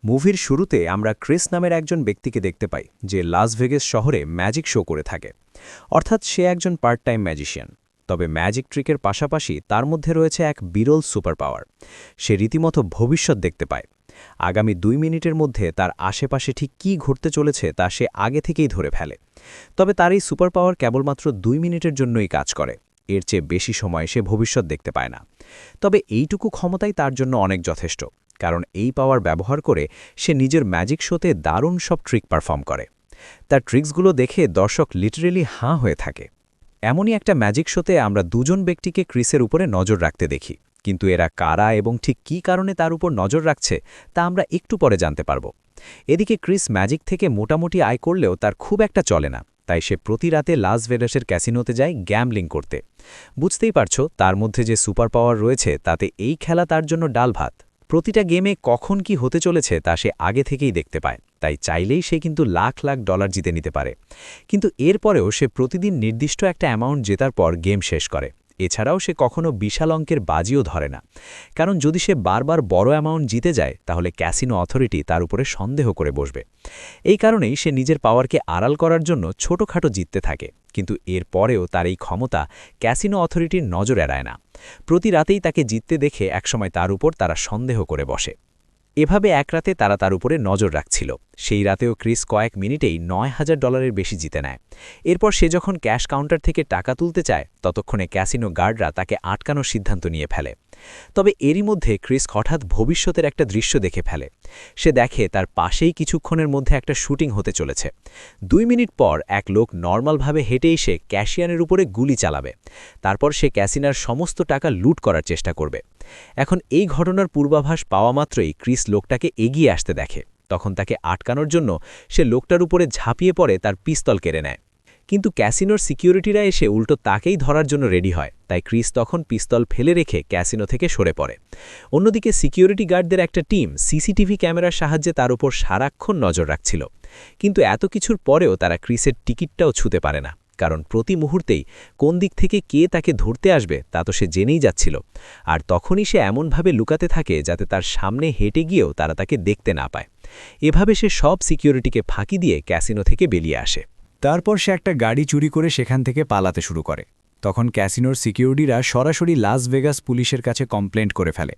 মুভির শুরুতে আমরা ক্রিস নামের একজন ব্যক্তিকে দেখতে পাই যে লাস ভেগাস শহরে ম্যাজিক শো করে থাকে। অর্থাৎ সে একজন পার্ট টাইম ম্যাজিশিয়ান। তবে ম্যাজিক ট্রিকের পাশাপাশি তার মধ্যে রয়েছে এক বিরল সুপার পাওয়ার। সে রীতিমতো ভবিষ্যৎ দেখতে পায়। আগামী 2 মিনিটের মধ্যে তার আশেপাশে ঠিক কী ঘটতে চলেছে তা সে আগে থেকেই ধরে ফেলে। তবে তার এই সুপার পাওয়ার কেবলমাত্র 2 মিনিটের জন্যই কাজ করে। এর চেয়ে বেশি সময় সে ভবিষ্যৎ দেখতে পায় না। তবে এইটুকু ক্ষমতাই তার জন্য অনেক যথেষ্ট, কারণ এই পাওয়ার ব্যবহার করে সে নিজের ম্যাজিক শোতে দারুণ সব ট্রিক পারফর্ম করে। তার ট্রিক্সগুলো দেখে দর্শক লিটারেলি হাঁ হয়ে থাকে। এমনই একটা ম্যাজিক শোতে আমরা দুজন ব্যক্তিকে ক্রিসের উপরে নজর রাখতে দেখি, কিন্তু এরা কারা এবং ঠিক কী কারণে তার উপর নজর রাখছে তা আমরা একটু পরে জানতে পারব। এদিকে ক্রিস ম্যাজিক থেকে মোটামুটি আয় করলেও তার খুব একটা চলে না, তাই সে প্রতি রাতে লাস ভেগাসের ক্যাসিনোতে যায় গ্যাম্বলিং করতে। বুঝতেই পারছো, তার মধ্যে যে সুপার পাওয়ার রয়েছে তাতে এই খেলা তার জন্য ডাল ভাত। প্রতিটা গেমে কখন কি হতে চলেছে তা সে আগে থেকেই দেখতে পায়, তাই চাইলেই সে কিন্তু লাখ লাখ ডলার জিতে নিতে পারে। কিন্তু এরপরেও সে প্রতিদিন নির্দিষ্ট একটা অ্যামাউন্ট জেতার পর গেম শেষ করে। এছাড়াও সে কখনো বিশাল অঙ্কের বাজিও ধরে না, কারণ যদি সে বারবার বড় অ্যামাউন্ট জিতে যায় তাহলে ক্যাসিনো অথরিটি তার উপরে সন্দেহ করে বসবে। এই কারণেই সে নিজের পাওয়ারকে আড়াল করার জন্য ছোটখাটো জিততে থাকে, কিন্তু এর পরেও তার এই ক্ষমতা ক্যাসিনো অথরিটির নজর এড়ায় না। প্রতি রাতেই তাকে জিততে দেখে একসময় তার উপর তারা সন্দেহ করে বসে। এভাবে এক রাতে তারা তার উপরে নজর রাখছিল। সেই রাতেও ক্রিস কয়েক মিনিটেই $9,000 বেশি জিতে নেয়। এরপর সে যখন ক্যাশ কাউন্টার থেকে টাকা তুলতে চায় ততক্ষণে ক্যাসিনো গার্ডরা তাকে আটকানোর সিদ্ধান্ত নিয়ে ফেলে। তবে এরই মধ্যে ক্রিস হঠাৎ ভবিষ্যতের একটা দৃশ্য দেখে ফেলে। সে দেখে তার পাশেই কিছুক্ষণের মধ্যে একটা শুটিং হতে চলেছে। 2 মিনিট পর এক লোক নর্মালভাবে হেঁটে এসে ক্যাশিয়ানের উপরে গুলি চালাবে। তারপর সে ক্যাসিনার সমস্ত টাকা লুট করার চেষ্টা করবে। এখন এই ঘটনার পূর্বাভাস পাওয়া মাত্রই ক্রিস লোকটাকে এগিয়ে আসতে দেখে। তখন তাকে আটকানোর জন্য সে লোকটার উপরে ঝাঁপিয়ে পড়ে তার পিস্তল কেড়ে নেয়। কিন্তু ক্যাসিনোর সিকিউরিটিরা এসে উল্টো তাকেই ধরার জন্য রেডি হয়, তাই ক্রিস তখন পিস্তল ফেলে রেখে ক্যাসিনো থেকে সরে পড়ে। অন্যদিকে সিকিউরিটি গার্ডদের একটা টিম সিসিটিভি ক্যামেরার সাহায্যে তার উপর সারাক্ষণ নজর রাখছিল। কিন্তু এত কিছুর পরেও তারা ক্রিসের টিকিটটাও ছুঁতে পারে না, কারণ প্রতি মুহূর্তেই কোন দিক থেকে কে তাকে ধরতে আসবে তা তো সে জেনেই যাচ্ছিল। আর তখনই সে এমনভাবে লুকাতে থাকে যাতে তার সামনে হেঁটে গিয়েও তারা তাকে দেখতে না পায়। এভাবে সে সব সিকিউরিটিকে ফাঁকি দিয়ে ক্যাসিনো থেকে বেরিয়ে আসে। তারপর সে একটা গাড়ি চুরি করে সেখান থেকে পালাতে শুরু করে। তখন ক্যাসিনোর সিকিউরিটিরা সরাসরি লাস ভেগাস পুলিশের কাছে কমপ্লেন্ট করে ফেলে,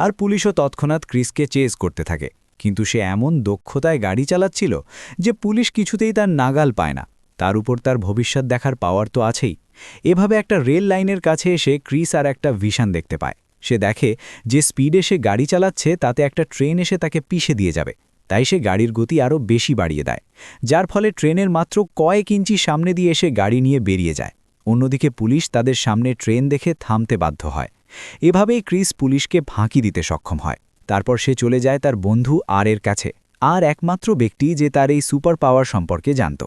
আর পুলিশও তৎক্ষণাৎ ক্রিসকে চেজ করতে থাকে। কিন্তু সে এমন দক্ষতায় গাড়ি চালাচ্ছিল যে পুলিশ কিছুতেই তার নাগাল পায় না। তার উপর তার ভবিষ্যৎ দেখার পাওয়ার তো আছেই। এভাবে একটা রেল লাইনের কাছে এসে ক্রিস আর একটা ভিশন দেখতে পায়। সে দেখে যে স্পিডে সে গাড়ি চালাচ্ছে তাতে একটা ট্রেন এসে তাকে পিষে দিয়ে যাবে, তাই সে গাড়ির গতি আরও বেশি বাড়িয়ে দেয়, যার ফলে ট্রেনের মাত্র কয়েক ইঞ্চি সামনে দিয়ে এসে গাড়ি নিয়ে বেরিয়ে যায়। অন্যদিকে পুলিশ তাদের সামনে ট্রেন দেখে থামতে বাধ্য হয়। এভাবেই ক্রিস পুলিশকে ফাঁকি দিতে সক্ষম হয়। তারপর সে চলে যায় তার বন্ধু এর কাছে, আর একমাত্র ব্যক্তি যে তার এই সুপার পাওয়ার সম্পর্কে জানত।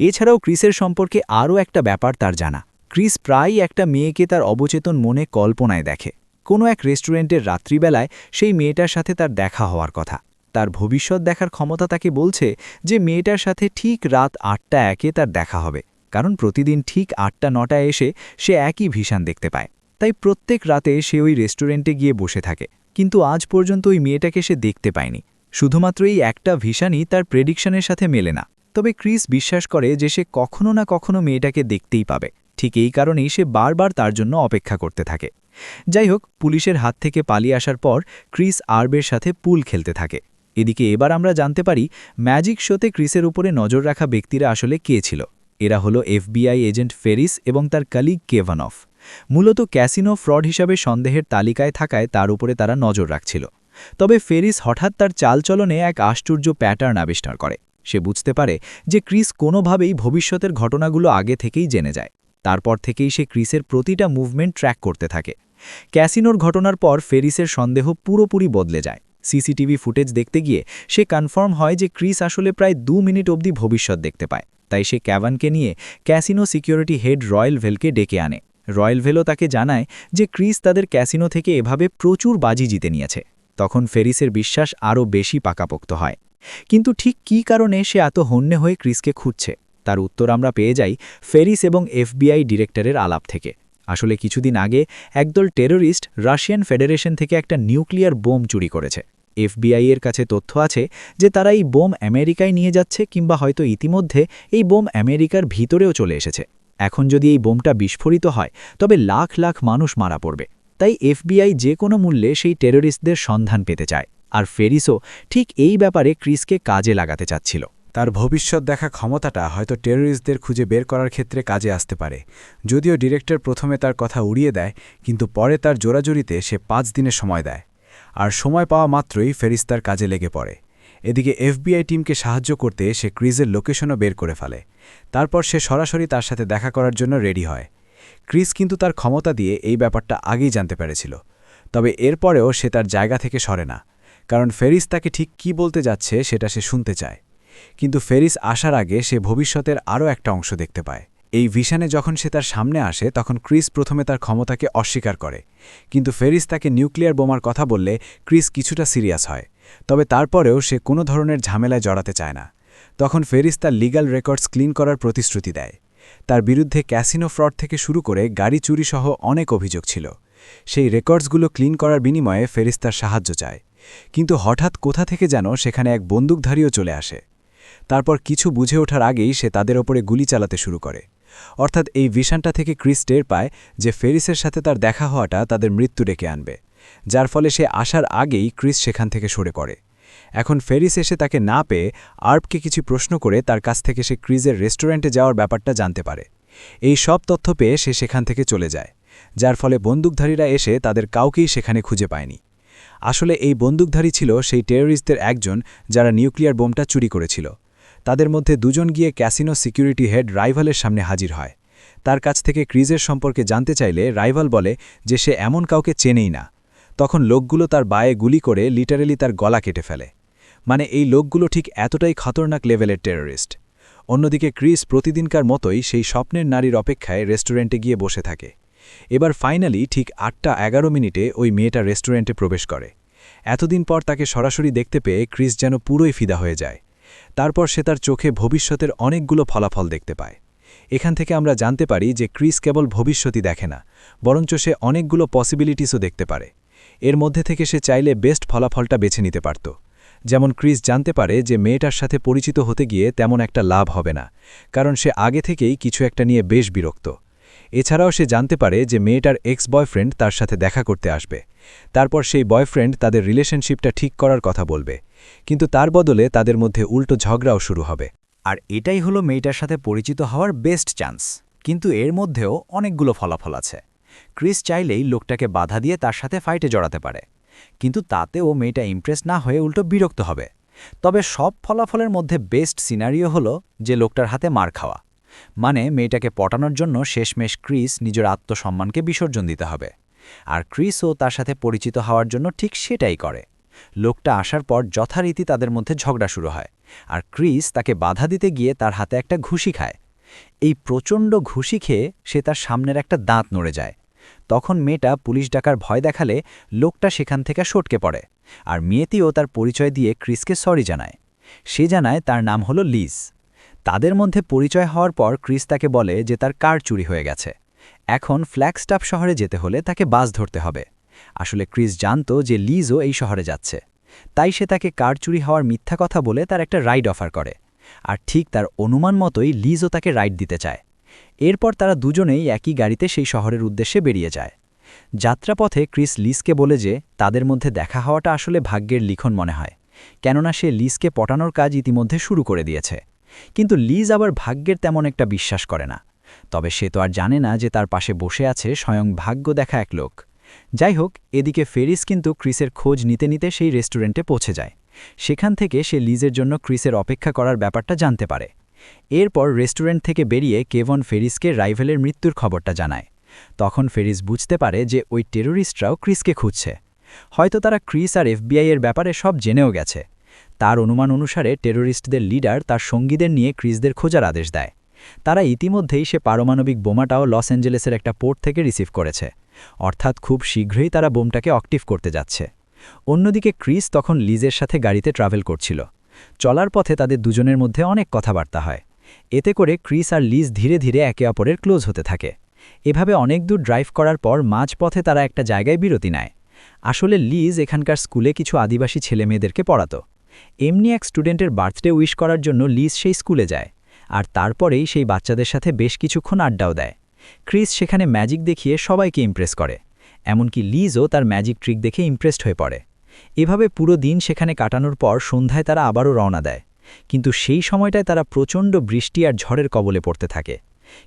এছাড়াও ক্রিসের সম্পর্কে আরও একটা ব্যাপার তার জানা। ক্রিস প্রায়ই একটা মেয়েকে তার অবচেতন মনে কল্পনায় দেখে। কোনো এক রেস্টুরেন্টের রাত্রিবেলায় সেই মেয়েটার সাথে তার দেখা হওয়ার কথা। তার ভবিষ্যৎ দেখার ক্ষমতা তাকে বলছে যে মেয়েটার সাথে ঠিক রাত 8টা 1 তার দেখা হবে, কারণ প্রতিদিন ঠিক 8টা 9টায় এসে সে একই ভিশন দেখতে পায়। তাই প্রত্যেক রাতে সে ওই রেস্টুরেন্টে গিয়ে বসে থাকে, কিন্তু আজ পর্যন্ত ওই মেয়েটাকে সে দেখতে পায়নি। শুধুমাত্র এই একটা ভিশনই তার প্রেডিকশনের সাথে মেলে না। তবে ক্রিস বিশ্বাস করে যে সে কখনো না কখনো মেয়েটাকে দেখতেই পাবে। ঠিক এই কারণেই সে বারবার তার জন্য অপেক্ষা করতে থাকে। যাই হোক, পুলিশের হাত থেকে পালিয়ে আসার পর ক্রিস আরবের সাথে পুল খেলতে থাকে। এদিকে এবার আমরা জানতে পারি ম্যাজিক শোতে ক্রিসের উপরে নজর রাখা ব্যক্তিরা আসলে কে ছিল। এরা হলো FBI এজেন্ট ফেরিস এবং তার কলিগ কেভানফ। মূলত ক্যাসিনো ফ্রড হিসাবে সন্দেহের তালিকায় থাকায় তার উপরে তারা নজর রাখছিল। তবে ফেরিস হঠাৎ তার চালচলনে এক আশ্চর্য প্যাটার্ন আবিষ্কার করে। সে বুঝতে পারে যে ক্রিস কোনোভাবেই ভবিষ্যতের ঘটনাগুলো আগে থেকেই জেনে যায়। তারপর থেকেই সে ক্রিসের প্রতিটা মুভমেন্ট ট্র্যাক করতে থাকে। ক্যাসিনোর ঘটনার পর ফেরিসের সন্দেহ পুরোপুরি বদলে যায়। সিসিটিভি ফুটেজ দেখতে গিয়ে সে কনফার্ম হয় যে ক্রিস আসলে প্রায় 2 মিনিট অবধি ভবিষ্যৎ দেখতে পায়। তাই সে ক্যাভানকে নিয়ে ক্যাসিনো সিকিউরিটি হেড রয়্যাল ভেলকে ডেকে আনে। রয়্যাল ভেলও তাকে জানায় যে ক্রিস তাদের ক্যাসিনো থেকে এভাবে প্রচুর বাজি জিতে নিয়েছে। তখন ফেরিসের বিশ্বাস আরও বেশি পাকাপোক্ত হয়। কিন্তু ঠিক কী কারণে সে এত হন্যে হয়ে ক্রিসকে খুঁজছে, তার উত্তর আমরা পেয়ে যাই ফেরিস এবং FBI ডিরেক্টরের আলাপ থেকে। আসলে কিছুদিন আগে একদল টেররিস্ট রাশিয়ান ফেডারেশন থেকে একটা নিউক্লিয়ার বোম চুরি করেছে। FBI এর কাছে তথ্য আছে যে তারা এই বোম আমেরিকায় নিয়ে যাচ্ছে কিংবা হয়তো ইতিমধ্যে এই বোম আমেরিকার ভিতরেও চলে এসেছে। এখন যদি এই বোমটা বিস্ফোরিত হয় তবে লাখ লাখ মানুষ মারা পড়বে। তাই FBI যে কোনো মূল্যে সেই টেররিস্টদের সন্ধান পেতে চায়, আর ফেরিসও ঠিক এই ব্যাপারে ক্রিসকে কাজে লাগাতে চাচ্ছিল। তার ভবিষ্যৎ দেখা ক্ষমতাটা হয়তো টেররিস্টদের খুঁজে বের করার ক্ষেত্রে কাজে আসতে পারে। যদিও ডিরেক্টর প্রথমে তার কথা উড়িয়ে দেয়, কিন্তু পরে তার জোরাজুরিতে সে 5 দিনের সময় দেয়। আর সময় পাওয়া মাত্রই ফেরিস তার কাজে লেগে পড়ে। এদিকে FBI টিমকে সাহায্য করতে সে ক্রিসের লোকেশনও বের করে ফেলে। তারপর সে সরাসরি তার সাথে দেখা করার জন্য রেডি হয়। ক্রিস কিন্তু তার ক্ষমতা দিয়ে এই ব্যাপারটা আগেই জানতে পেরেছিল। তবে এরপরেও সে তার জায়গা থেকে সরে না, কারণ ফেরিস তাকে ঠিক কী বলতে যাচ্ছে সেটা সে শুনতে চায়। কিন্তু ফেরিস আসার আগে সে ভবিষ্যতের আরও একটা অংশ দেখতে পায়। এই ভিশনে যখন সে তার সামনে আসে তখন ক্রিস প্রথমে তার ক্ষমতাকে অস্বীকার করে, কিন্তু ফেরিস তাকে নিউক্লিয়ার বোমার কথা বললে ক্রিস কিছুটা সিরিয়াস হয়। তবে তারপরেও সে কোনো ধরনের ঝামেলায় জড়াতে চায় না। তখন ফেরিস তার লিগ্যাল রেকর্ডস ক্লিন করার প্রতিশ্রুতি দেয়। তার বিরুদ্ধে ক্যাসিনো ফ্রড থেকে শুরু করে গাড়ি চুরি সহ অনেক অভিযোগ ছিল। সেই রেকর্ডসগুলো ক্লিন করার বিনিময়ে ফেরিস তার সাহায্য চায়। কিন্তু হঠাৎ কোথা থেকে যেন সেখানে এক বন্দুকধারীও চলে আসে। তারপর কিছু বুঝে ওঠার আগেই সে তাদের ওপরে গুলি চালাতে শুরু করে। অর্থাৎ এই ভিশনটা থেকে ক্রিস টের পায় যে ফেরিসের সাথে তার দেখা হওয়াটা তাদের মৃত্যু ডেকে আনবে, যার ফলে সে আসার আগেই ক্রিস সেখান থেকে সরে পড়ে। এখন ফেরিস এসে তাকে না পেয়ে আর্পকে কিছু প্রশ্ন করে তার কাছ থেকে সে ক্রিসের রেস্টুরেন্টে যাওয়ার ব্যাপারটা জানতে পারে। এই সব তথ্য পেয়ে সে সেখান থেকে চলে যায়, যার ফলে বন্দুকধারীরা এসে তাদের কাউকেই সেখানে খুঁজে পায়নি। আসলে এই বন্দুকধারী ছিল সেই টেররিস্টদের একজন যারা নিউক্লিয়ার বোমটা চুরি করেছিল। তাদের মধ্যে দুজন গিয়ে ক্যাসিনো সিকিউরিটি হেড রাইভালের সামনে হাজির হয়। তার কাছ থেকে ক্রিসের সম্পর্কে জানতে চাইলে রাইভাল বলে যে সে এমন কাউকে চেনেই না। তখন লোকগুলো তার বায়ে গুলি করে লিটারেলি তার গলা কেটে ফেলে। মানে এই লোকগুলো ঠিক এতটাই খতরনাক লেভেলের টেররিস্ট। অন্যদিকে ক্রিস প্রতিদিনকার মতোই সেই স্বপ্নের নারীর অপেক্ষায় রেস্টুরেন্টে গিয়ে বসে থাকে। এবার ফাইনালি ঠিক 8:11 ওই মেয়েটা রেস্টুরেন্টে প্রবেশ করে। এতদিন পর তাকে সরাসরি দেখতে পেয়ে ক্রিস যেন পুরোই ফিদা হয়ে যায়। তারপর সে তার চোখে ভবিষ্যতের অনেকগুলো ফলাফল দেখতে পায়। এখান থেকে আমরা জানতে পারি যে ক্রিস কেবল ভবিষ্যতই দেখে না, বরঞ্চ সে অনেকগুলো পসিবিলিটিসও দেখতে পারে। এর মধ্যে থেকে সে চাইলে বেস্ট ফলাফলটা বেছে নিতে পারত। যেমন ক্রিস জানতে পারে যে মেয়েটার সাথে পরিচিত হতে গিয়ে তেমন একটা লাভ হবে না, কারণ সে আগে থেকেই কিছু একটা নিয়ে বেশ বিরক্ত। এছাড়াও সে জানতে পারে যে মেয়েটার এক্স বয়ফ্রেন্ড তার সাথে দেখা করতে আসবে। তারপর সেই বয়ফ্রেন্ড তাদের রিলেশনশিপটা ঠিক করার কথা বলবে, কিন্তু তার বদলে তাদের মধ্যে উল্টো ঝগড়াও শুরু হবে। আর এটাই হলো মেয়েটার সাথে পরিচিত হওয়ার বেস্ট চান্স। কিন্তু এর মধ্যেও অনেকগুলো ফলাফল আছে। ক্রিস চাইলেই লোকটাকে বাধা দিয়ে তার সাথে ফাইটে জড়াতে পারে, কিন্তু তাতেও মেয়েটা ইমপ্রেস না হয়ে উল্টো বিরক্ত হবে। তবে সব ফলাফলের মধ্যে বেস্ট সিনারিও হলো যে লোকটার হাতে মার খাওয়া। মানে মেয়েটাকে পটানোর জন্য শেষমেশ ক্রিস নিজের আত্মসম্মানকে বিসর্জন দিতে হবে। আর ক্রিসও তার সাথে পরিচিত হওয়ার জন্য ঠিক সেটাই করে। লোকটা আসার পর যথারীতি তাদের মধ্যে ঝগড়া শুরু হয়, আর ক্রিস তাকে বাধা দিতে গিয়ে তার হাতে একটা ঘুষি খায়। এই প্রচণ্ড ঘুষি খেয়ে সে তার সামনের একটা দাঁত নড়ে যায়। তখন মেয়েটা পুলিশ ডাকার ভয় দেখালে লোকটা সেখান থেকে সটকে পড়ে, আর মেয়েটিও তার পরিচয় দিয়ে ক্রিসকে সরি জানায়। সে জানায় তার নাম হলো লিজ। তাদের মধ্যে পরিচয় হওয়ার পর ক্রিস তাকে বলে যে তার কার চুরি হয়ে গেছে। এখন ফ্ল্যাগস্টাফ শহরে যেতে হলে তাকে বাস ধরতে হবে। আসলে ক্রিস জানত যে লিজও এই শহরে যাচ্ছে, তাই সে তাকে কার চুরি হওয়ার মিথ্যা কথা বলে তার একটা রাইড অফার করে। আর ঠিক তার অনুমান মতোই লিজও তাকে রাইড দিতে চায়। এরপর তারা দুজনেই একই গাড়িতে সেই শহরের উদ্দেশ্যে বেরিয়ে যায়। যাত্রাপথে ক্রিস লিজকে বলে যে তাদের মধ্যে দেখা হওয়াটা আসলে ভাগ্যের লিখন মনে হয়, কেননা সে লিজকে পটানোর কাজ ইতিমধ্যে শুরু করে দিয়েছে। কিন্তু লিজ আবার ভাগ্যের তেমন একটা বিশ্বাস করে না। তবে সে তো আর জানে না যে তার পাশে বসে আছে স্বয়ং ভাগ্য দেখা এক লোক। যাই হোক, এদিকে ফেরিস কিন্তু ক্রিসের খোঁজ নিতে নিতে সেই রেস্টুরেন্টে পৌঁছে যায়। সেখান থেকে সে লিজের জন্য ক্রিসের অপেক্ষা করার ব্যাপারটা জানতে পারে। এরপর রেস্টুরেন্ট থেকে বেরিয়ে কেভন ফেরিসকে রাইভেলের মৃত্যুর খবরটা জানায়। তখন ফেরিস বুঝতে পারে যে ওই টেররিস্টরাও ক্রিসকে খুঁজছে। হয়তো তারা ক্রিস আর FBI এর ব্যাপারে সব জেনেও গেছে। তার অনুমান অনুসারে টেররিস্টদের লিডার তার সঙ্গীদের নিয়ে ক্রিসদের খোঁজার আদেশ দেয়। তারা ইতিমধ্যেই সে পারমাণবিক বোমাটাও লস অ্যাঞ্জেলেসের একটা পোর্ট থেকে রিসিভ করেছে, অর্থাৎ খুব শীঘ্রই তারা বোমটাকে অ্যাক্টিভ করতে যাচ্ছে। অন্যদিকে ক্রিস তখন লিজের সাথে গাড়িতে ট্রাভেল করছিল। চলার পথে তাদের দুজনের মধ্যে অনেক কথাবার্তা হয়। এতে করে ক্রিস আর লিজ ধীরে ধীরে একে অপরের ক্লোজ হতে থাকে। এভাবে অনেক দূর ড্রাইভ করার পর মাঝপথে তারা একটা জায়গায় বিরতি নেয়। আসলে লিজ এখানকার স্কুলে কিছু আদিবাসী ছেলেমেয়েদেরকে পড়াতো। এমনি এক স্টুডেন্টের বার্থডে উইশ করার জন্য লিজ সেই স্কুলে যায়, আর তারপরেই সেই বাচ্চাদের সাথে বেশ কিছুক্ষণ আড্ডাও দেয়। ক্রিস সেখানে ম্যাজিক দেখিয়ে সবাইকে ইমপ্রেস করে, এমনকি লিজও তার ম্যাজিক ট্রিক দেখে ইমপ্রেসড হয়ে পড়ে। এভাবে পুরো দিন সেখানে কাটানোর পর সন্ধ্যায় তারা আবারও রওনা দেয়, কিন্তু সেই সময়টায় তারা প্রচণ্ড বৃষ্টি আর ঝড়ের কবলে পড়তে থাকে।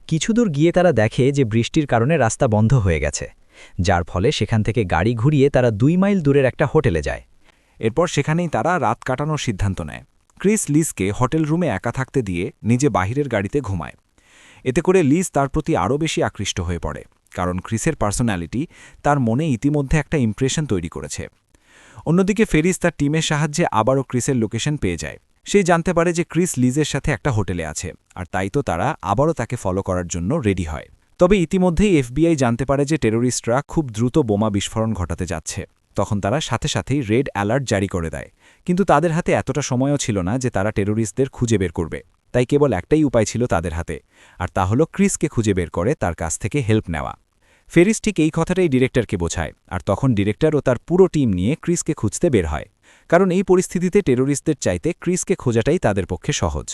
কিছুদূর গিয়ে তারা দেখে যে বৃষ্টির কারণে রাস্তা বন্ধ হয়ে গেছে, যার ফলে সেখান থেকে গাড়ি ঘুরিয়ে তারা 2 মাইল দূরের একটা হোটেলে যায়। এরপর সেখানেই তারা রাত কাটানোর সিদ্ধান্ত নেয়। ক্রিস লিজকে হোটেল রুমে একা থাকতে দিয়ে নিজে বাহিরের গাড়িতে ঘুমায়। এতে করে লিজ তার প্রতি আরও বেশি আকৃষ্ট হয়ে পড়ে, কারণ ক্রিসের পার্সোনালিটি তার মনে ইতিমধ্যে একটা ইমপ্রেশন তৈরি করেছে। অন্যদিকে ফেরিস তার টিমের সাহায্যে আবারও ক্রিসের লোকেশন পেয়ে যায়। সে জানতে পারে যে ক্রিস লিজের সাথে একটা হোটেলে আছে, আর তাই তো তারা আবারও তাকে ফলো করার জন্য রেডি হয়। তবে ইতিমধ্যেই এফবিআই জানতে পারে যে টেরোরিস্টরা খুব দ্রুত বোমা বিস্ফোরণ ঘটাতে যাচ্ছে। তখন তারা সাথে সাথেই রেড অ্যালার্ট জারি করে দেয়, কিন্তু তাদের হাতে এতটা সময়ও ছিল না যে তারা টেরোরিস্টদের খুঁজে বের করবে। তাই কেবল একটাই উপায় ছিল তাদের হাতে, আর তা হল ক্রিসকে খুঁজে বের করে তার কাছ থেকে হেল্প নেওয়া। ফেরিস ঠিক এই কথাটাই ডিরেক্টরকে বোঝায়, আর তখন ডিরেক্টর ও তার পুরো টিম নিয়ে ক্রিসকে খুঁজতে বের হয়, কারণ এই পরিস্থিতিতে টেরোরিস্টদের চাইতে ক্রিসকে খোঁজাটাই তাদের পক্ষে সহজ।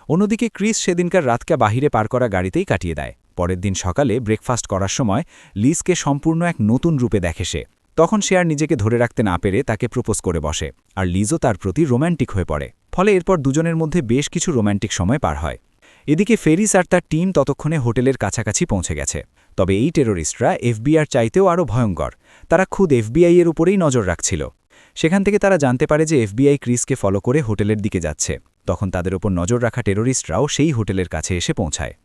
অন্যদিকে ক্রিস সেদিনকার রাতকে বাহিরে পার করা গাড়িতেই কাটিয়ে দেয়। পরের দিন সকালে ব্রেকফাস্ট করার সময় লিজকে সম্পূর্ণ এক নতুন রূপে দেখে সে। তখন সে আর নিজেকে ধরে রাখতে না পেরে তাকে প্রপোজ করে বসে, আর লিজও তার প্রতি রোম্যান্টিক হয়ে পড়ে। ফলে এরপর দুজনের মধ্যে বেশ কিছু রোম্যান্টিক সময় পার হয়। এদিকে ফেরিস আর তার টিম ততক্ষণে হোটেলের কাছাকাছি পৌঁছে গেছে। তবে এই টেরোরিস্টরা এফবিআইয়ের চাইতেও আরও ভয়ঙ্কর। তারা খুদ এফবিআইয়ের উপরেই নজর রাখছিল। সেখান থেকে তারা জানতে পারে যে এফবিআই ক্রিসকে ফলো করে হোটেলের দিকে যাচ্ছে। তখন তাদের ওপর নজর রাখা টেরোরিস্টরাও সেই হোটেলের কাছে এসে পৌঁছায়।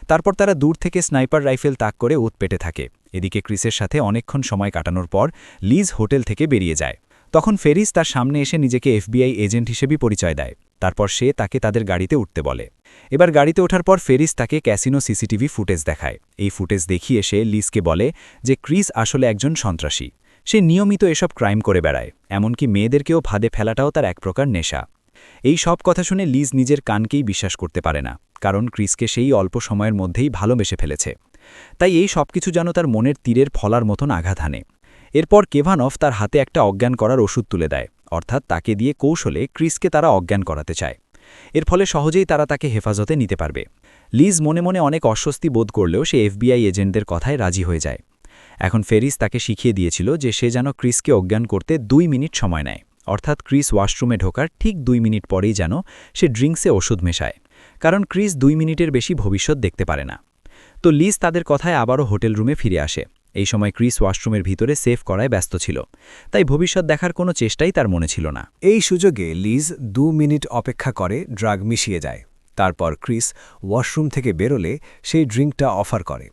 তারপর তারা দূর থেকে স্নাইপার রাইফেল তাক করে উৎপেটে থাকে। এদিকে ক্রিসের সাথে অনেকক্ষণ সময় কাটানোর পর লিজ হোটেল থেকে বেরিয়ে যায়। তখন ফেরিস তার সামনে এসে নিজেকে এফবিআই এজেন্ট হিসেবেই পরিচয় দেয়। তারপর সে তাকে তাদের গাড়িতে উঠতে বলে। এবার গাড়িতে ওঠার পর ফেরিস তাকে ক্যাসিনো সিসিটিভি ফুটেজ দেখায়। এই ফুটেজ দেখিয়ে সে লিজকে বলে যে ক্রিস আসলে একজন সন্ত্রাসী। সে নিয়মিত এসব ক্রাইম করে বেড়ায়, এমনকি মেয়েদেরকেও ফাঁদে ফেলাটাও তার এক প্রকার নেশা। এই সব কথা শুনে লিজ নিজের কানকেই বিশ্বাস করতে পারে না, কারণ ক্রিসকে সেই অল্প সময়ের মধ্যেই ভালোবেসে ফেলেছে। তাই এই সব কিছু যেন তার মনের তীরের ফলার মতন আঘাত হানে। এরপর কেভানভ তার হাতে একটা অজ্ঞান করার ওষুধ তুলে দেয়, অর্থাৎ তাকে দিয়ে কৌশলে ক্রিসকে তারা অজ্ঞান করাতে চায়। এর ফলে সহজেই তারা তাকে হেফাজতে নিতে পারবে। লিজ মনে মনে অনেক অস্বস্তি বোধ করলেও সে এফবিআই এজেন্টদের কথায় রাজি হয়ে যায়। এখন ফেরিস তাকে শিখিয়ে দিয়েছিল যে সে যেন ক্রিসকে অজ্ঞান করতে 2 মিনিট সময় নেয়, অর্থাৎ ক্রিস ওয়াশরুমে ঢোকার ঠিক 2 মিনিট পরেই যেন সে ড্রিঙ্কসে ওষুধ মেশায়, কারণ ক্রিস 2 মিনিটের বেশি ভবিষ্যৎ দেখতে পারে না। তো লিজ তাদের কথায় আবারও হোটেল রুমে ফিরে আসে। এই সময় ক্রিস ওয়াশরুমের ভিতরে সেভ করায় ব্যস্ত ছিল, তাই ভবিষ্যৎ দেখার কোনো চেষ্টাই তার মনে ছিল না। এই সুযোগে লিজ 2 মিনিট অপেক্ষা করে ড্রাগ মিশিয়ে যায়। তারপর ক্রিস ওয়াশরুম থেকে বেরোলে সেই ড্রিঙ্কটা অফার করে,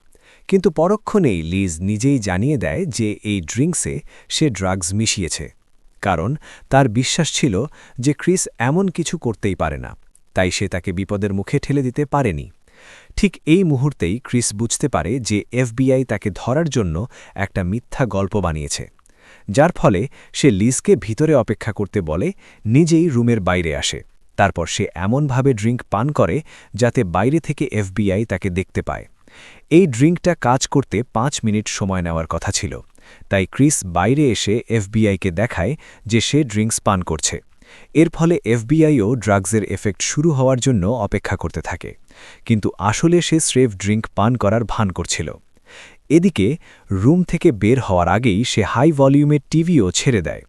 কিন্তু পরক্ষণেই লিজ নিজেই জানিয়ে দেয় যে এই ড্রিঙ্কসে সে ড্রাগস মিশিয়েছে, কারণ তার বিশ্বাস ছিল যে ক্রিস এমন কিছু করতেই পারে না, তাই সে তাকে বিপদের মুখে ঠেলে দিতে পারেনি। ঠিক এই মুহূর্তেই ক্রিস বুঝতে পারে যে এফবিআই তাকে ধরার জন্য একটা মিথ্যা গল্প বানিয়েছে, যার ফলে সে লিজকে ভিতরে অপেক্ষা করতে বলে, নিজেই রুমের বাইরে আসে। তারপর সে এমনভাবে ড্রিঙ্ক পান করে যাতে বাইরে থেকে এফবিআই তাকে দেখতে পায়। এই ড্রিঙ্কটা কাজ করতে 5 মিনিট সময় নেওয়ার কথা ছিল, তাই ক্রিস বাইরে এসে এফবিআইকে দেখায় যে সে ড্রিঙ্কস পান করছে। এর ফলে এফবিআইও ড্রাগসের এফেক্ট শুরু হওয়ার জন্য অপেক্ষা করতে থাকে, কিন্তু আসলে সে স্রেফ ড্রিঙ্ক পান করার ভান করছিল। এদিকে রুম থেকে বের হওয়ার আগেই সে হাই ভলিউমের টিভিও ছেড়ে দেয়,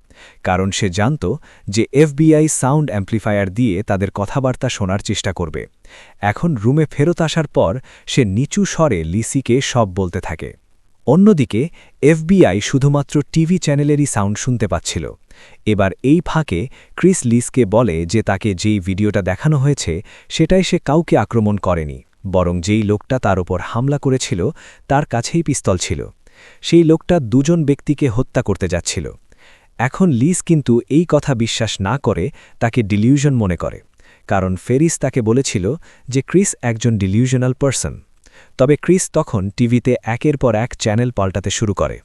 কারণ সে জানত যে এফবিআই সাউন্ড অ্যাম্প্লিফায়ার দিয়ে তাদের কথাবার্তা শোনার চেষ্টা করবে। এখন রুমে ফেরত আসার পর সে নিচু স্বরে লিসিকে সব বলতে থাকে। অন্যদিকে এফবিআই শুধুমাত্র টিভি চ্যানেলেরই সাউন্ড শুনতে পাচ্ছিল। এবার এই ফাঁকে ক্রিস লিসকে বলে যে তাকে যেই ভিডিওটা দেখানো হয়েছে সেটাই সে কাউকে আক্রমণ করেনি, বরং যেই লোকটা তার ওপর হামলা করেছিল তার কাছেই পিস্তল ছিল। সেই লোকটা 2 জন ব্যক্তিকে হত্যা করতে যাচ্ছিল। এখন লিস কিন্তু এই কথা বিশ্বাস না করে তাকে ডিলিউশন মনে করে, কারণ ফেরিস তাকে বলেছিল যে ক্রিস একজন ডিলিউশনাল পারসন। তবে ক্রিস তখন টিভিতে একের পর এক চ্যানেল পাল্টাতে শুরু করে।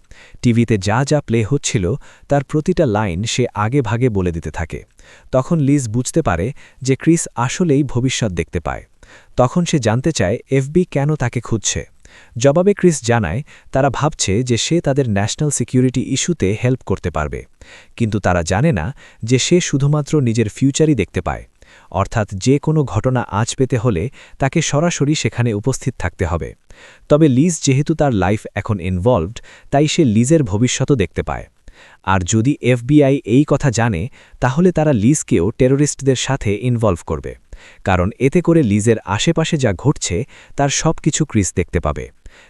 টিভিতে যা যা প্লে হচ্ছিল তার প্রতিটা লাইন সে আগে ভাগে বলে দিতে থাকে। তখন লিজ বুঝতে পারে যে ক্রিস আসলেই ভবিষ্যৎ দেখতে পায়। তখন সে জানতে চায় এফবি কেন তাকে খুঁজছে। জবাবে ক্রিস জানায় তারা ভাবছে যে সে তাদের ন্যাশনাল সিকিউরিটি ইস্যুতে হেল্প করতে পারবে, কিন্তু তারা জানে না যে সে শুধুমাত্র নিজের ফিউচারই দেখতে পায়, অর্থাৎ যে কোনো ঘটনা আঁচ পেতে হলে তাকে সরাসরি সেখানে উপস্থিত থাকতে হবে। তবে লিজ যেহেতু তার লাইফ এখন ইনভলভড, তাই সে লিজের ভবিষ্যতও দেখতে পায়। আর যদি এফবিআই এই কথা জানে, তাহলে তারা লিজকেও টেরোরিস্টদের সাথে ইনভলভ করবে, কারণ এতে করে লিজের আশেপাশে যা ঘটছে তার সব কিছু ক্রিস দেখতে পাবে।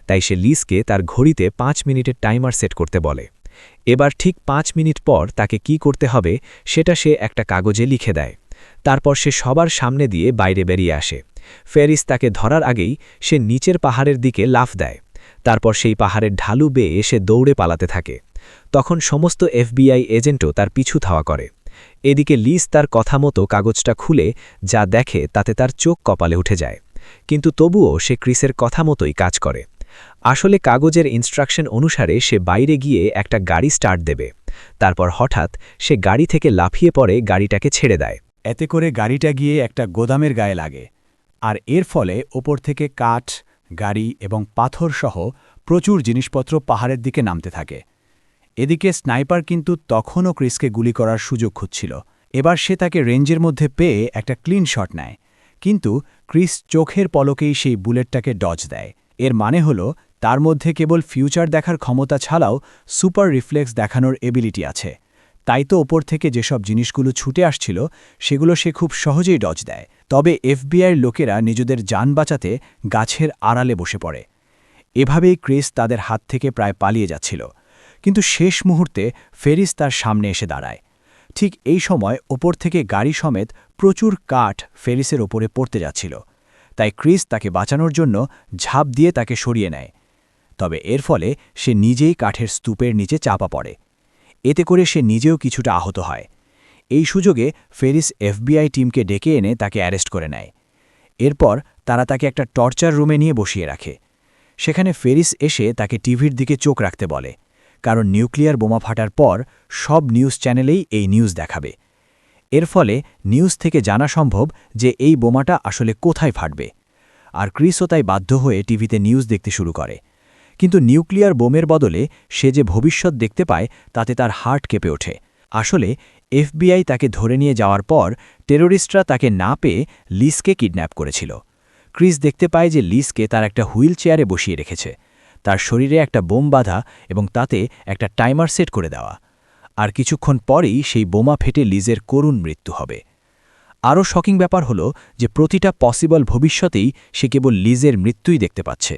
তাই সে লিজকে তার ঘড়িতে 5 মিনিটের টাইমার সেট করতে বলে। এবার ঠিক 5 মিনিট পর তাকে কি করতে হবে সেটা সে একটা কাগজে লিখে দেয়। তারপর সে সবার সামনে দিয়ে বাইরে বেরিয়ে আসে। ফেরিস তাকে ধরার আগেই সে নিচের পাহাড়ের দিকে লাফ দেয়। তারপর সেই পাহাড়ের ঢালু বেয়ে এসে দৌড়ে পালাতে থাকে। তখন সমস্ত এফবিআই এজেন্টও তার পিছু ধাওয়া করে। এদিকে লিজ তার কথা মতো কাগজটা খুলে যা দেখে তাতে তার চোখ কপালে উঠে যায়, কিন্তু তবুও সে ক্রিসের কথা মতোই কাজ করে। আসলে কাগজের ইনস্ট্রাকশন অনুসারে সে বাইরে গিয়ে একটা গাড়ি স্টার্ট দেবে। তারপর হঠাৎ সে গাড়ি থেকে লাফিয়ে পড়ে গাড়িটাকে ছেড়ে দেয়। এতে করে গাড়িটা গিয়ে একটা গোদামের গায়ে লাগে, আর এর ফলে ওপর থেকে কাঠ, গাড়ি এবং পাথর সহ প্রচুর জিনিসপত্র পাহাড়ের দিকে নামতে থাকে। এদিকে স্নাইপার কিন্তু তখনও ক্রিসকে গুলি করার সুযোগ খুঁজছিল। এবার সে তাকে রেঞ্জের মধ্যে পেয়ে একটা ক্লিন শট নেয়, কিন্তু ক্রিস চোখের পলকেই সেই বুলেটটাকে ডজ দেয়। এর মানে হলো তার মধ্যে কেবল ফিউচার দেখার ক্ষমতা ছাড়াও সুপার রিফ্লেক্স দেখানোর এবিলিটি আছে। তাই তো ওপর থেকে যেসব জিনিসগুলো ছুটে আসছিল সেগুলো সে খুব সহজেই ডজ দেয়। তবে এফবিআইয়ের লোকেরা নিজেদের যান বাঁচাতে গাছের আড়ালে বসে পড়ে। এভাবেই ক্রিস তাদের হাত থেকে প্রায় পালিয়ে যাচ্ছিল, কিন্তু শেষ মুহূর্তে ফেরিস তার সামনে এসে দাঁড়ায়। ঠিক এই সময় ওপর থেকে গাড়ি সমেত প্রচুর কাঠ ফেরিসের ওপরে পড়তে যাচ্ছিল। তাই ক্রিস তাকে বাঁচানোর জন্য ঝাঁপ দিয়ে তাকে সরিয়ে নেয়। তবে এর ফলে সে নিজেই কাঠের স্তূপের নিচে চাপা পড়ে। এতে করে সে নিজেও কিছুটা আহত হয়। এই সুযোগে ফেরিস এফবিআই টিমকে ডেকে এনে তাকে অ্যারেস্ট করে নেয়। এরপর তারা তাকে একটা টর্চার রুমে নিয়ে বসিয়ে রাখে। সেখানে ফেরিস এসে তাকে টিভির দিকে চোখ রাখতে বলে, কারণ নিউক্লিয়ার বোমা ফাটার পর সব নিউজ চ্যানেলেই এই নিউজ দেখাবে। এর ফলে নিউজ থেকে জানা সম্ভব যে এই বোমাটা আসলে কোথায় ফাটবে। আর ক্রিসও তাই বাধ্য হয়ে টিভিতে নিউজ দেখতে শুরু করে। কিন্তু নিউক্লিয়ার বোমের বদলে সে যে ভবিষ্যৎ দেখতে পায় তাতে তার হার্ট কেঁপে ওঠে। আসলে এফবিআই তাকে ধরে নিয়ে যাওয়ার পর টেরোরিস্টরা তাকে না পেয়ে লিজকে কিডন্যাপ করেছিল। ক্রিস দেখতে পায় যে লিজকে তার একটা হুইল চেয়ারে বসিয়ে রেখেছে, তার শরীরে একটা বোম বাঁধা এবং তাতে একটা টাইমার সেট করে দেওয়া। আর কিছুক্ষণ পরেই সেই বোমা ফেটে লিজের করুণ মৃত্যু হবে। আরও শকিং ব্যাপার হলো যে প্রতিটা পসিবল ভবিষ্যতেই সে কেবল লিজের মৃত্যুই দেখতে পাচ্ছে।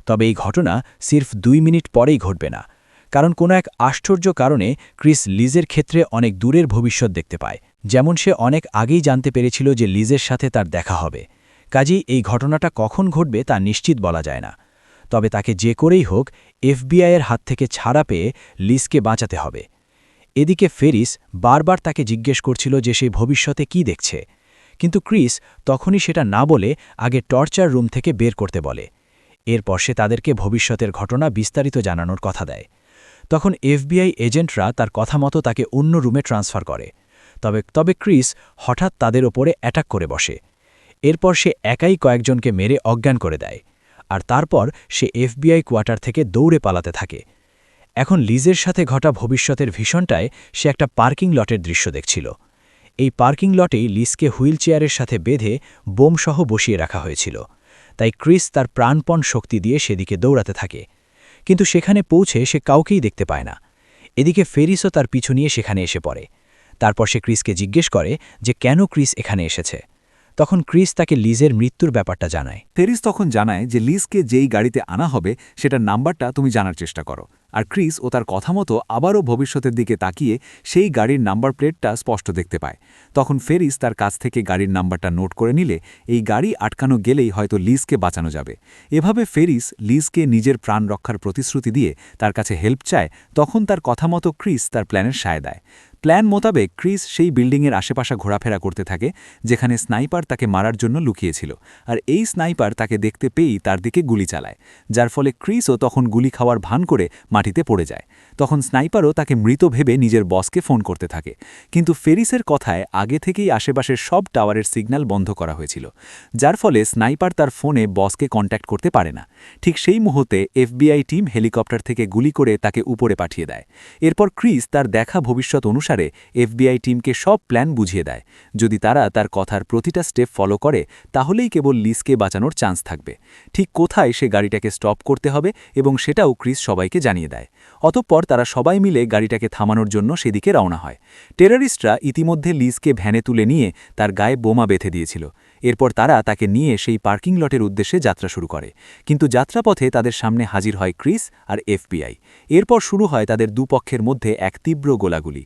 তবে এই ঘটনা সির্ফ 2 মিনিট পরেই ঘটবে না, কারণ কোনো এক আশ্চর্য কারণে ক্রিস লিজের ক্ষেত্রে অনেক দূরের ভবিষ্যৎ দেখতে পায়। যেমন সে অনেক আগেই জানতে পেরেছিল যে লিজের সাথে তার দেখা হবে। কাজেই এই ঘটনাটা কখন ঘটবে তা নিশ্চিত বলা যায় না। তবে তাকে যে করেই হোক এফবিআইয়ের হাত থেকে ছাড়া পেয়ে লিজকে বাঁচাতে হবে। এদিকে ফেরিস বারবার তাকে জিজ্ঞেস করছিল যে সে ভবিষ্যতে কি দেখছে, কিন্তু ক্রিস তখনই সেটা না বলে আগে টর্চার রুম থেকে বের করতে বলে। এরপর সে তাদেরকে ভবিষ্যতের ঘটনা বিস্তারিত জানানোর কথা দেয়। তখন এফবিআই এজেন্টরা তার কথা মতো তাকে অন্য রুমে ট্রান্সফার করে। তবে ক্রিস হঠাৎ তাদের ওপরে অ্যাটাক করে বসে। এরপর সে একাই কয়েকজনকে মেরে অজ্ঞান করে দেয়, আর তারপর সে এফবিআই কোয়ার্টার থেকে দৌড়ে পালাতে থাকে। এখন লিজের সাথে ঘটা ভবিষ্যতের ভীষণটায় সে একটা পার্কিং লটের দৃশ্য দেখছিল। এই পার্কিং লটেই লিজকে হুইল চেয়ারের সাথে বেঁধে বোমসহ বসিয়ে রাখা হয়েছিল। তাই ক্রিস তার প্রাণপণ শক্তি দিয়ে সেদিকে দৌড়াতে থাকে, কিন্তু সেখানে পৌঁছে সে কাউকেই দেখতে পায় না। এদিকে ফেরিসও তার পিছু নিয়ে সেখানে এসে পড়ে। তারপর সে ক্রিসকে জিজ্ঞেস করে যে কেন ক্রিস এখানে এসেছে। তখন ক্রিস তাকে লিজের মৃত্যুর ব্যাপারটা জানায়। ফেরিস তখন জানায় যে লিজকে যেই গাড়িতে আনা হবে সেটার নাম্বারটা তুমি জানার চেষ্টা করো। আর ক্রিস ও তার কথা মতো আবারও ভবিষ্যতের দিকে তাকিয়ে সেই গাড়ির নাম্বার প্লেটটা স্পষ্ট দেখতে পায়। তখন ফেরিস তার কাছ থেকে গাড়ির নাম্বারটা নোট করে নিলে এই গাড়ি আটকানো গেলেই হয়তো লিজকে বাঁচানো যাবে। এভাবে ফেরিস লিজকে নিজের প্রাণ রক্ষার প্রতিশ্রুতি দিয়ে তার কাছে হেল্প চায়। তখন তার কথা মতো ক্রিস তার প্ল্যানের সায় দেয়। প্ল্যান মোতাবেক ক্রিস সেই বিল্ডিংয়ের আশেপাশে ঘোরাফেরা করতে থাকে যেখানে স্নাইপার তাকে মারার জন্য লুকিয়েছিল, আর এই স্নাইপার তাকে দেখতে পেয়েই তার দিকে গুলি চালায়, যার ফলে ক্রিসও তখন গুলি খাওয়ার ভান করে মাটিতে পড়ে যায়। তখন স্নাইপারও তাকে মৃত ভেবে নিজের বসকে ফোন করতে থাকে, কিন্তু ফেরিসের কথায় আগে থেকেই আশেপাশের সব টাওয়ারের সিগন্যাল বন্ধ করা হয়েছিল, যার ফলে স্নাইপার তার ফোনে বসকে কন্ট্যাক্ট করতে পারে না। ঠিক সেই মুহূর্তে FBI টিম হেলিকপ্টার থেকে গুলি করে তাকে উপরে পাঠিয়ে দেয়। এরপর ক্রিস তার দেখা ভবিষ্যৎ অনুসারে FBI টিমকে সব প্ল্যান বুঝিয়ে দেয়। যদি তারা তার কথার প্রতিটা স্টেপ ফলো করে তাহলেই কেবল লিসকে বাঁচানোর চান্স থাকবে। ঠিক কোথায় সে গাড়িটাকে স্টপ করতে হবে এবং সেটাও ক্রিস সবাইকে জানিয়ে দেয়। অতঃপর তারা সবাই মিলে গাড়িটাকে থামানোর জন্য সেদিকে রওনা হয়। টেররিস্টরা ইতিমধ্যে লিসকে ভ্যানে তুলে নিয়ে তার গায়ে বোমা বেঁধে দিয়েছিল। এরপর তারা তাকে নিয়ে সেই পার্কিং লটের উদ্দেশ্যে যাত্রা শুরু করে, কিন্তু যাত্রাপথে তাদের সামনে হাজির হয় ক্রিস আর FBI। এরপর শুরু হয় তাদের দুপক্ষের মধ্যে এক তীব্র গোলাগুলি।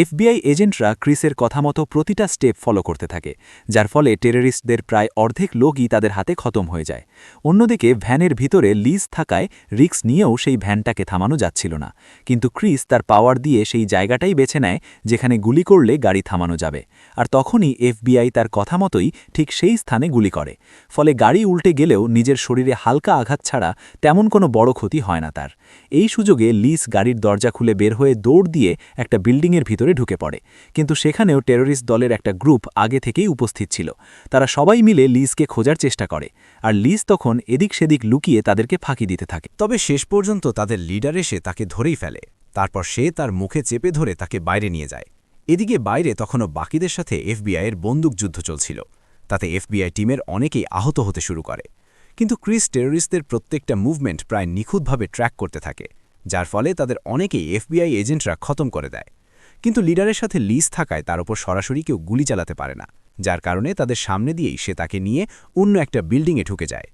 FBI এজেন্টরা ক্রিসের কথা মতো প্রতিটা স্টেপ ফলো করতে থাকে, যার ফলে টেররিস্টদের প্রায় অর্ধেক লোকই তাদের হাতে খতম হয়ে যায়। অন্যদিকে ভ্যানের ভিতরে লিস থাকায় রিস্ক নিয়েও সেই ভ্যানটাকে থামানো যাচ্ছিল না, কিন্তু ক্রিস তার পাওয়ার দিয়ে সেই জায়গাটাই বেছে নেয় যেখানে গুলি করলে গাড়ি থামানো যাবে। আর তখনই FBI তার কথা মতোই ঠিক সেই স্থানে গুলি করে, ফলে গাড়ি উল্টে গেলেও নিজের শরীরে হালকা আঘাত ছাড়া তেমন কোনো বড় ক্ষতি হয় না তার। এই সুযোগে লিস গাড়ির দরজা খুলে বের হয়ে দৌড় দিয়ে একটা বিল্ডিংয়ের ভিতরে ঢুকে পড়ে, কিন্তু সেখানেও টেররিস্ট দলের একটা গ্রুপ আগে থেকেই উপস্থিত ছিল। তারা সবাই মিলে লিসকে খোঁজার চেষ্টা করে, আর লিস তখন এদিক সেদিক লুকিয়ে তাদেরকে ফাঁকি দিতে থাকে। তবে শেষ পর্যন্ত তাদের লিডার এসে তাকে ধরেই ফেলে। তারপর সে তার মুখে চেপে ধরে তাকে বাইরে নিয়ে যায়। এদিকে বাইরে তখনও বাকিদের সাথে FBI-এর বন্দুকযুদ্ধ চলছিল। তাতে FBI টিমের অনেকেই আহত হতে শুরু করে, কিন্তু ক্রিস টেররিস্টদের প্রত্যেকটা মুভমেন্ট প্রায় নিখুঁতভাবে ট্র্যাক করতে থাকে, যার ফলে তাদের অনেকেই FBI এজেন্টরা খতম করে দেয়। কিন্তু লিডারের সাথে লিস থাকায় তার উপর সরাসরি কেউ গুলি চালাতে পারে না, যার কারণে তাদের সামনে দিয়েই সে তাকে নিয়ে অন্য একটা বিল্ডিংয়ে ঢুকে যায়।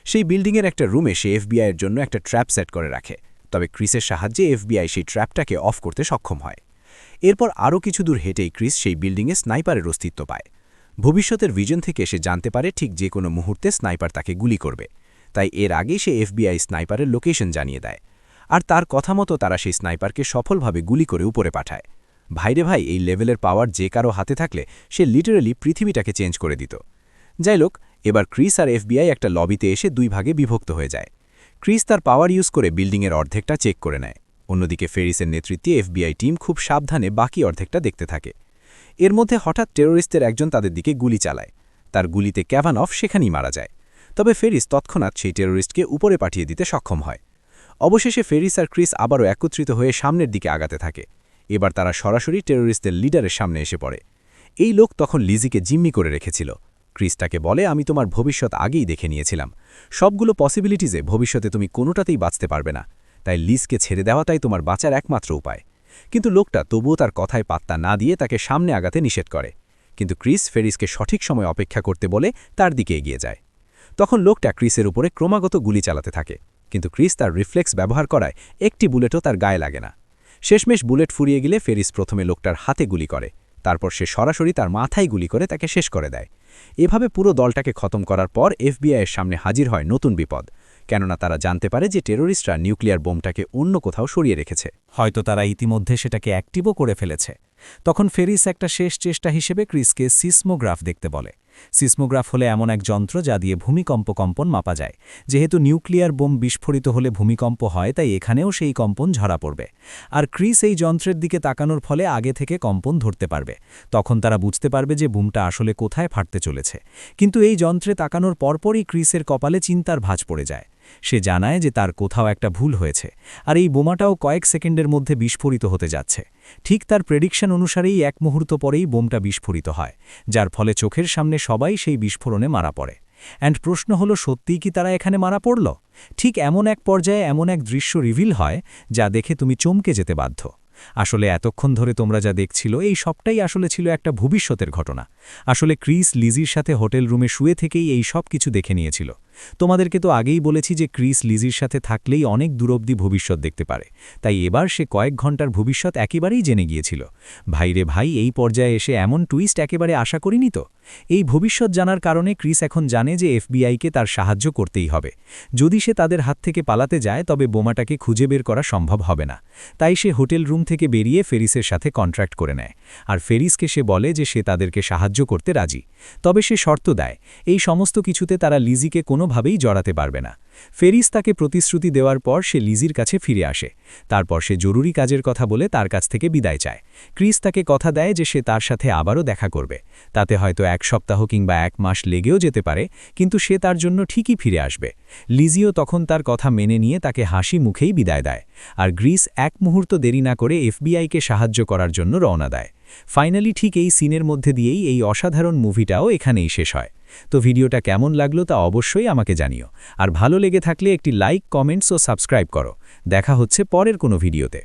সেই বিল্ডিংয়ের একটা রুমে সে FBI-এর জন্য একটা ট্র্যাপ সেট করে রাখে, তবে ক্রিসের সাহায্যে FBI সেই ট্র্যাপটাকে অফ করতে সক্ষম হয়। এরপর আরও কিছু দূর হেঁটেই ক্রিস সেই বিল্ডিংয়ে স্নাইপারের অস্তিত্ব পায়। ভবিষ্যতের ভিজন থেকে সে জানতে পারে ঠিক যে কোনো মুহূর্তে স্নাইপার তাকে গুলি করবে, তাই এর আগেই সে FBI স্নাইপারের লোকেশন জানিয়ে দেয়, আর তার কথা মতো তারা সেই স্নাইপারকে সফলভাবে গুলি করে উপরে পাঠায়। ভাইরে ভাই, এই লেভেলের পাওয়ার যে কারো হাতে থাকলে সে লিটারালি পৃথিবীটাকে চেঞ্জ করে দিত। যাই হোক, এবার ক্রিস আর FBI একটা লবিতে এসে দুই ভাগে বিভক্ত হয়ে যায়। ক্রিস তার পাওয়ার ইউজ করে বিল্ডিংয়ের অর্ধেকটা চেক করে নেয়, অন্যদিকে ফেরিসের নেতৃত্বে FBI টিম খুব সাবধানে বাকি অর্ধেকটা দেখতে থাকে। এর মধ্যে হঠাৎ টেররিস্টদের একজন তাদের দিকে গুলি চালায়। তার গুলিতে ক্যাভানফ সেখানেই মারা যায়, তবে ফেরিস তৎক্ষণাৎ সেই টেররিস্টকে উপরে পাঠিয়ে দিতে সক্ষম হয়। অবশেষে ফেরিস আর ক্রিস আবারও একত্রিত হয়ে সামনের দিকে আগাতে থাকে। এবার তারা সরাসরি টেররিস্টদের লিডারের সামনে এসে পড়ে। এই লোক তখন লিজিকে জিম্মি করে রেখেছিল। ক্রিস তাকে বলে, আমি তোমার ভবিষ্যৎ আগেই দেখে নিয়েছিলাম, সবগুলো পসিবিলিটিজে ভবিষ্যতে তুমি কোনোটাতেই বাঁচতে পারবে না, তাই লিজকে ছেড়ে দেওয়াটাই তোমার বাঁচার একমাত্র উপায়। কিন্তু লোকটা তবুও তার কথায় পাত্তা না দিয়ে তাকে সামনে আগাতে নিষেধ করে, কিন্তু ক্রিস ফেরিসকে সঠিক সময় অপেক্ষা করতে বলে তার দিকে এগিয়ে যায়। তখন লোকটা ক্রিসের উপরে ক্রমাগত গুলি চালাতে থাকে, কিন্তু ক্রিস তার রিফ্লেক্স ব্যবহার করায় একটি বুলেটও তার গায়ে লাগে না। শেষমেশ বুলেট ফুরিয়ে গেলে ফেরিস প্রথমে লোকটার হাতে গুলি করে, তারপর সে সরাসরি তার মাথায় গুলি করে তাকে শেষ করে দেয়। এভাবে পুরো দলটাকে খতম করার পর FBI-এর সামনে হাজির হয় নতুন বিপদ, কেননা তারা জানতে পারে যে টেররিস্টরা নিউক্লিয়ার বোমটাকে অন্য কোথাও সরিয়ে রেখেছে। হয়তো তারা ইতিমধ্যে সেটাকে অ্যাক্টিভও করে ফেলেছে। তখন ফেরিস একটা শেষ চেষ্টা হিসেবে ক্রিসকে সিসমোগ্রাফ দেখতে বলে। সিসমোগ্রাফ হলে এমন এক যন্ত্র যা দিয়ে ভূমিকম্প কম্পন মাপা যায়। যেহেতু নিউক্লিয়ার বোম বিস্ফোরিত হলে ভূমিকম্প হয়, তাই এখানেও সেই কম্পন ঝরা পড়বে। আর ক্রিস এই যন্ত্রের দিকে তাকানোর ফলে আগে থেকে কম্পন ধরতে পারবে। তখন তারা বুঝতে পারবে যে বোমটা আসলে কোথায় ফাটতে চলেছে। কিন্তু এই যন্ত্রে তাকানোর পরপরই ক্রিসের কপালে চিন্তার ভাঁজ পড়ে যায়। সে জানায় যে তার কোথাও একটা ভুল হয়েছে, আর এই বোমাটাও কয়েক সেকেন্ডের মধ্যে বিস্ফোরিত হতে যাচ্ছে। ঠিক তার প্রেডিকশন অনুসারেই এক মুহূর্ত পরেই বোমটা বিস্ফোরিত হয়, যার ফলে চোখের সামনে সবাই সেই বিস্ফোরণে মারা পড়ে। অ্যান্ড প্রশ্ন হলো, সত্যিই কি তারা এখানে মারা পড়ল? ঠিক এমন এক পর্যায়ে এমন এক দৃশ্য রিভিল হয় যা দেখে তুমি চমকে যেতে বাধ্য। আসলে এতক্ষণ ধরে তোমরা যা দেখছিল এই সবটাই আসলে ছিল একটা ভবিষ্যতের ঘটনা। আসলে ক্রিস লিজির সাথে হোটেল রুমে শুয়ে থেকেই এই সব কিছু দেখে নিয়েছিল। তোমাদেরকে তো আগেই বলেছি যে ক্রিস লিজির সাথে থাকলেই অনেক দূরবধি ভবিষ্যৎ দেখতে পারে, তাই এবার সে কয়েক ঘন্টার ভবিষ্যৎ একেবারেই জেনে গিয়েছিল। ভাইরে ভাই, এই পর্যায়ে এসে এমন টুইস্ট একেবারে আশা করিনি তো। এই ভবিষ্যৎ জানার কারণে ক্রিস এখন জানে যে এফবিআইকে তার সাহায্য করতেই হবে। যদি সে তাদের হাত থেকে পালাতে যায় তবে বোমাটাকে খুঁজে বের করা সম্ভব হবে না। তাই সে হোটেল রুম থেকে বেরিয়ে ফেরিসের সাথে কন্ট্রাক্ট করে নেয়, আর ফেরিসকে সে বলে যে সে তাদেরকে সাহায্য করতে রাজি। তবে সে শর্ত দেয়, এই সমস্ত কিছুতে তারা লিজিকে কোনোভাবেই জড়াতে পারবে না। ফেরিস তাকে প্রতিশ্রুতি দেওয়ার পর সে লিজির কাছে ফিরে আসে। তারপর সে জরুরি কাজের কথা বলে তার কাছ থেকে বিদায় চায়। ক্রিস তাকে কথা দেয় যে সে তার সাথে আবারও দেখা করবে। তাতে হয়তো 1 সপ্তাহ কিংবা 1 মাস লেগেও যেতে পারে, কিন্তু সে তার জন্য ঠিকই ফিরে আসবে। লিজিও তখন তার কথা মেনে নিয়ে তাকে হাসি মুখেই বিদায় দেয়, আর গ্রিস 1 মুহূর্ত দেরি না করে এফবিআইকে সাহায্য করার জন্য রওনা দেয়। ফাইনালি ঠিক এই সিনের মধ্যে দিয়েই এই অসাধারণ মুভিটাও এখানেই শেষ হয়। তো ভিডিওটা কেমন লাগলো তা অবশ্যই আমাকে জানিও, আর ভালো লেগে থাকলে একটি লাইক, কমেন্টস ও সাবস্ক্রাইব করো। দেখা হচ্ছে পরের কোনো ভিডিওতে।